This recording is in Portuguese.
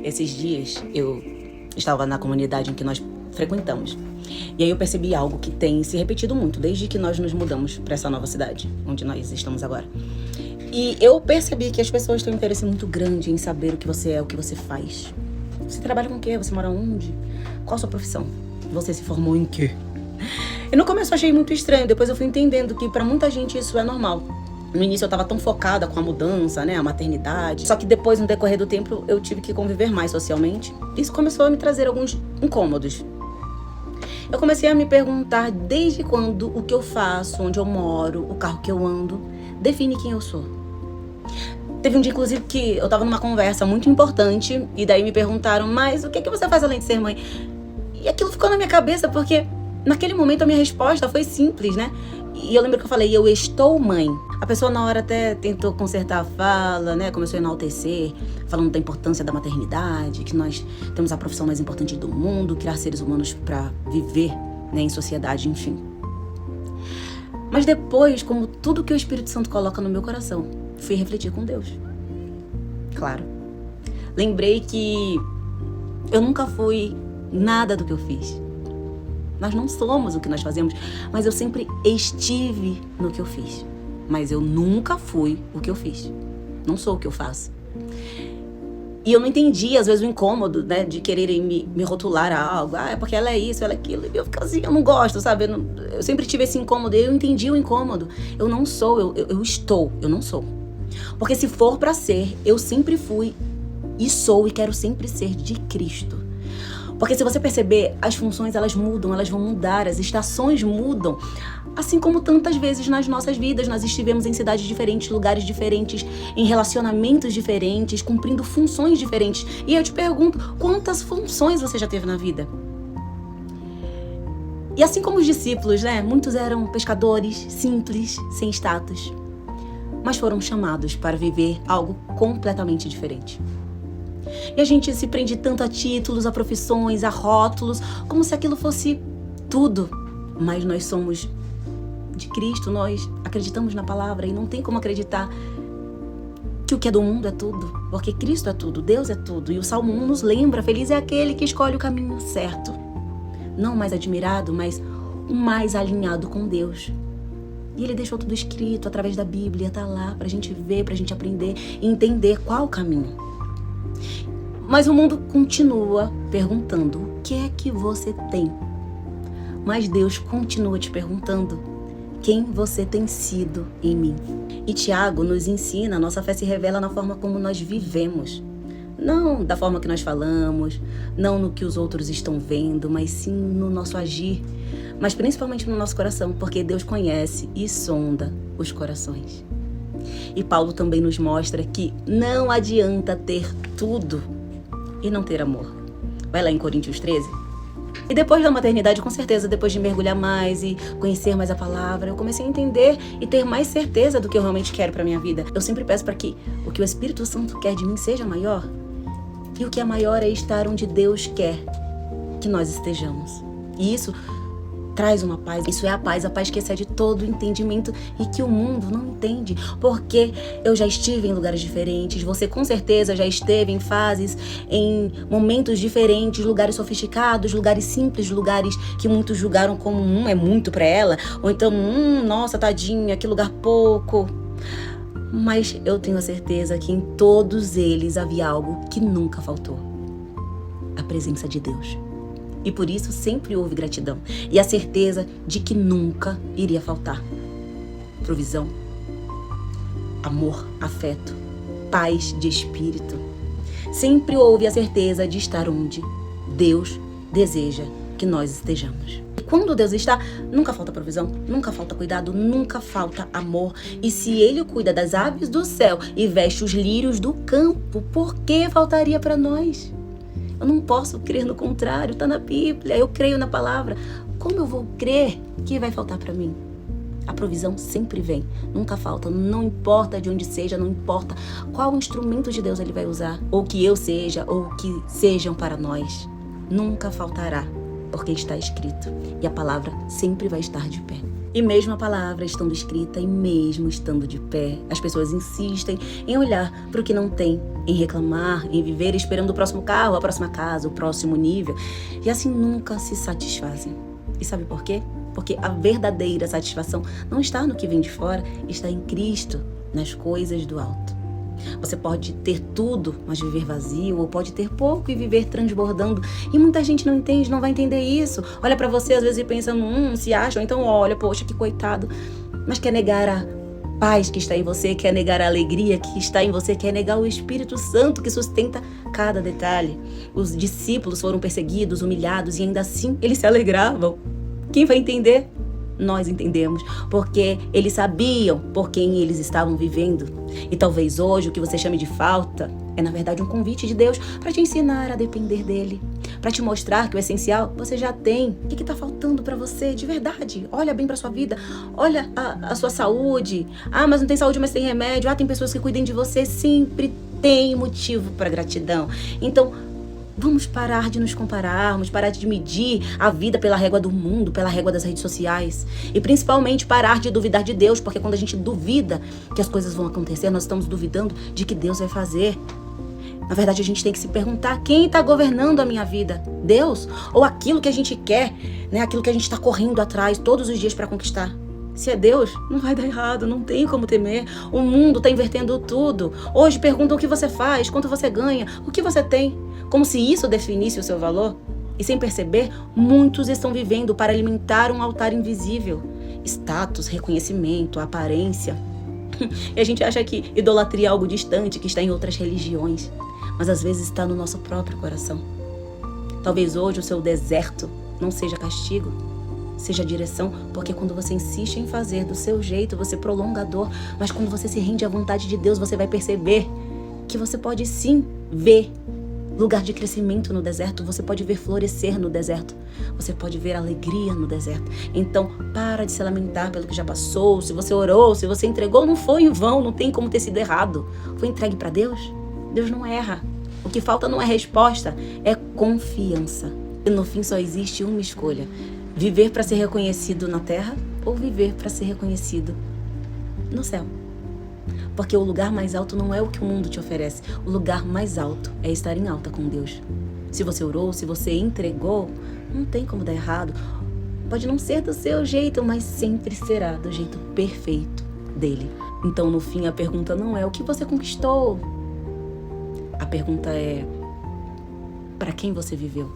Esses dias eu estava na comunidade em que nós frequentamos. E aí eu percebi algo que tem se repetido muito desde que nós nos mudamos para essa nova cidade, onde nós estamos agora. E eu percebi que as pessoas têm um interesse muito grande em saber o que você é, o que você faz. Você trabalha com o quê? Você mora onde? Qual a sua profissão? Você se formou em quê? E no começo eu achei muito estranho, depois eu fui entendendo que para muita gente isso é normal. No início eu tava tão focada com a mudança, né, a maternidade. Só que depois, no decorrer do tempo, eu tive que conviver mais socialmente. Isso começou a me trazer alguns incômodos. Eu comecei a me perguntar desde quando o que eu faço, onde eu moro, o carro que eu ando, define quem eu sou. Teve um dia, inclusive, que eu tava numa conversa muito importante e daí me perguntaram, mas o que você faz além de ser mãe? E aquilo ficou na minha cabeça porque naquele momento a minha resposta foi simples, né? E eu lembro que eu falei, eu estou mãe. A pessoa na hora até tentou consertar a fala, né? Começou a enaltecer, falando da importância da maternidade, que nós temos a profissão mais importante do mundo, criar seres humanos para viver, né, em sociedade, enfim. Mas depois, como tudo que o Espírito Santo coloca no meu coração, fui refletir com Deus. Claro. Lembrei que eu nunca fui nada do que eu fiz. Nós não somos o que nós fazemos, mas eu sempre estive no que eu fiz. Mas eu nunca fui o que eu fiz. Não sou o que eu faço. E eu não entendi, às vezes, o incômodo, né, de quererem me rotular a algo. Ah, é porque ela é isso, ela é aquilo. E eu fico assim, eu não gosto, sabe? Eu sempre tive esse incômodo e eu entendi o incômodo. Eu não sou, eu estou, eu não sou. Porque se for pra ser, eu sempre fui e sou e quero sempre ser de Cristo. Porque se você perceber, as funções elas mudam, elas vão mudar, as estações mudam. Assim como tantas vezes nas nossas vidas, nós estivemos em cidades diferentes, lugares diferentes, em relacionamentos diferentes, cumprindo funções diferentes. E eu te pergunto, quantas funções você já teve na vida? E assim como os discípulos, né? Muitos eram pescadores, simples, sem status. Mas foram chamados para viver algo completamente diferente. E a gente se prende tanto a títulos, a profissões, a rótulos, como se aquilo fosse tudo. Mas nós somos de Cristo, nós acreditamos na palavra e não tem como acreditar que o que é do mundo é tudo. Porque Cristo é tudo, Deus é tudo. E o Salmo 1 nos lembra, feliz é aquele que escolhe o caminho certo. Não o mais admirado, mas o mais alinhado com Deus. E Ele deixou tudo escrito através da Bíblia, tá lá pra gente ver, pra gente aprender e entender qual o caminho. Mas o mundo continua perguntando, o que é que você tem? Mas Deus continua te perguntando, quem você tem sido em mim? E Tiago nos ensina, a nossa fé se revela na forma como nós vivemos. Não da forma que nós falamos, não no que os outros estão vendo, mas sim no nosso agir. Mas principalmente no nosso coração, porque Deus conhece e sonda os corações. E Paulo também nos mostra que não adianta ter tudo e não ter amor. Vai lá em Coríntios 13. E depois da maternidade, com certeza, depois de mergulhar mais e conhecer mais a palavra, eu comecei a entender e ter mais certeza do que eu realmente quero para minha vida. Eu sempre peço para que o que o Espírito Santo quer de mim seja maior. E o que é maior é estar onde Deus quer que nós estejamos. E isso traz uma paz. Isso é a paz que excede todo o entendimento e que o mundo não entende. Porque eu já estive em lugares diferentes, você com certeza já esteve em fases, em momentos diferentes, lugares sofisticados, lugares simples, lugares que muitos julgaram como é muito pra ela, ou então, nossa, tadinha, que lugar pouco. Mas eu tenho a certeza que em todos eles havia algo que nunca faltou. A presença de Deus. E por isso sempre houve gratidão e a certeza de que nunca iria faltar. Provisão, amor, afeto, paz de espírito. Sempre houve a certeza de estar onde Deus deseja que nós estejamos. E quando Deus está, nunca falta provisão, nunca falta cuidado, nunca falta amor. E se Ele cuida das aves do céu e veste os lírios do campo, por que faltaria para nós? Eu não posso crer no contrário, está na Bíblia, eu creio na palavra. Como eu vou crer que vai faltar para mim? A provisão sempre vem, nunca falta, não importa de onde seja, não importa qual instrumento de Deus Ele vai usar, ou que eu seja, ou que sejam para nós. Nunca faltará, porque está escrito, e a palavra sempre vai estar de pé. E mesmo a palavra estando escrita e mesmo estando de pé, as pessoas insistem em olhar para o que não tem, em reclamar, em viver esperando o próximo carro, a próxima casa, o próximo nível. E assim nunca se satisfazem. E sabe por quê? Porque a verdadeira satisfação não está no que vem de fora, está em Cristo, nas coisas do alto. Você pode ter tudo, mas viver vazio, ou pode ter pouco e viver transbordando. E muita gente não entende, não vai entender isso. Olha pra você às vezes e pensa, se acha, ou então olha, poxa, que coitado. Mas quer negar a paz que está em você, quer negar a alegria que está em você, quer negar o Espírito Santo que sustenta cada detalhe. Os discípulos foram perseguidos, humilhados e ainda assim eles se alegravam. Quem vai entender? Nós entendemos, porque eles sabiam por quem eles estavam vivendo. E talvez hoje o que você chame de falta é na verdade um convite de Deus para te ensinar a depender dele, para te mostrar que o essencial você já tem. O que está faltando para você de verdade? Olha bem para sua vida, olha a sua saúde. Mas não tem saúde, mas tem remédio. Tem pessoas que cuidem de você. Sempre tem motivo para gratidão. Então, vamos parar de nos compararmos, parar de medir a vida pela régua do mundo, pela régua das redes sociais. E principalmente parar de duvidar de Deus, porque quando a gente duvida que as coisas vão acontecer, nós estamos duvidando de que Deus vai fazer. Na verdade, a gente tem que se perguntar, quem está governando a minha vida? Deus? Ou aquilo que a gente quer, né? Aquilo que a gente está correndo atrás todos os dias para conquistar? Se é Deus, não vai dar errado, não tem como temer. O mundo está invertendo tudo. Hoje perguntam o que você faz, quanto você ganha, o que você tem. Como se isso definisse o seu valor. E sem perceber, muitos estão vivendo para alimentar um altar invisível. Status, reconhecimento, aparência. E a gente acha que idolatria é algo distante, que está em outras religiões. Mas às vezes está no nosso próprio coração. Talvez hoje o seu deserto não seja castigo, seja direção, porque quando você insiste em fazer do seu jeito, você prolonga a dor, mas quando você se rende à vontade de Deus, você vai perceber que você pode sim ver lugar de crescimento no deserto, você pode ver florescer no deserto, você pode ver alegria no deserto. Então, para de se lamentar pelo que já passou, se você orou, se você entregou, não foi em vão, não tem como ter sido errado. Foi entregue para Deus? Deus não erra. O que falta não é resposta, é confiança. E no fim só existe uma escolha: viver para ser reconhecido na terra ou viver para ser reconhecido no céu. Porque o lugar mais alto não é o que o mundo te oferece. O lugar mais alto é estar em alta com Deus. Se você orou, se você entregou, não tem como dar errado. Pode não ser do seu jeito, mas sempre será do jeito perfeito dele. Então, no fim, a pergunta não é o que você conquistou. A pergunta é: para quem você viveu?